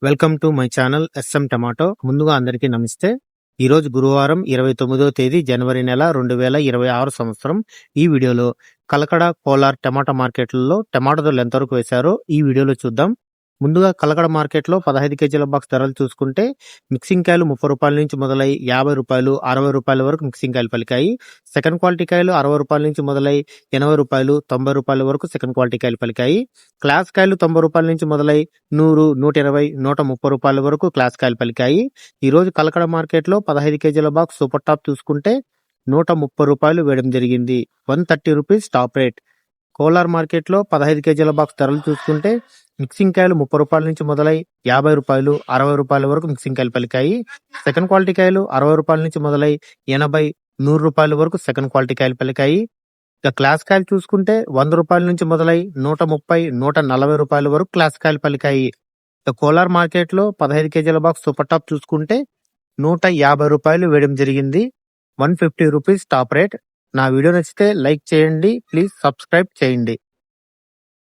Welcome to my channel S M tomato. ముందుగా అందరికీ నమస్తే. ఈరోజు గురువారం 29వ తేదీ జనవరి నెల 2026 సంవత్సరం. ఈ వీడియోలో కలకడ, కోలార్ టమాటా మార్కెట్లలో టమాటా ధరలు ఎంతవరకు వేశారో ఈ వీడియోలో చూద్దాం. ముందుగా కలకడ మార్కెట్లో 15 కేజీల బాక్స్ ధరలు చూసుకుంటే మిక్సింగ్ కాయలు 30 రూపాయల నుంచి మొదలై 50 రూపాయలు 60 రూపాయల వరకు మిక్సింగ్ కాయలు పలికాయి. సెకండ్ క్వాలిటీ కాయలు 60 రూపాయల నుంచి మొదలై 80 రూపాయలు 90 రూపాయల వరకు సెకండ్ క్వాలిటీ కాయలు పలికాయి. క్లాస్ కాయలు 90 రూపాయల నుంచి మొదలై 100, 120, 130 రూపాయల వరకు క్లాస్ కాయలు పలికాయి. ఈ రోజు కలకడ మార్కెట్లో 15 కేజీల బాక్స్ సూపర్ టాప్ చూసుకుంటే 130 రూపాయలు వేయడం జరిగింది. 130 రూపీస్ టాప్ రేట్. కోలార్ మార్కెట్లో 15 కేజీల బాక్స్ ధరలు చూసుకుంటే మిక్సింగ్ కాయలు 30 రూపాయల నుంచి మొదలై 50 రూపాయలు 60 రూపాయల వరకు మిక్సింగ్ కాయలు పలికాయి. సెకండ్ క్వాలిటీ కాయలు 60 రూపాయల నుంచి మొదలై 80, 100 రూపాయల వరకు సెకండ్ క్వాలిటీ కాయలు పలికాయి. ఇక క్లాస్ కాయలు చూసుకుంటే 100 రూపాయల నుంచి మొదలై 130, 140 రూపాయల వరకు క్లాస్ కాయలు పలికాయి. ఇక కోలార్ మార్కెట్లో 15 కేజీల బాక్స్ సూపర్ టాప్ చూసుకుంటే 150 రూపాయలు వేయడం జరిగింది. 150 రూపీస్ టాప్ రేట్. నా వీడియో నచ్చితే లైక్ చేయండి, ప్లీజ్ సబ్స్క్రైబ్ చేయండి.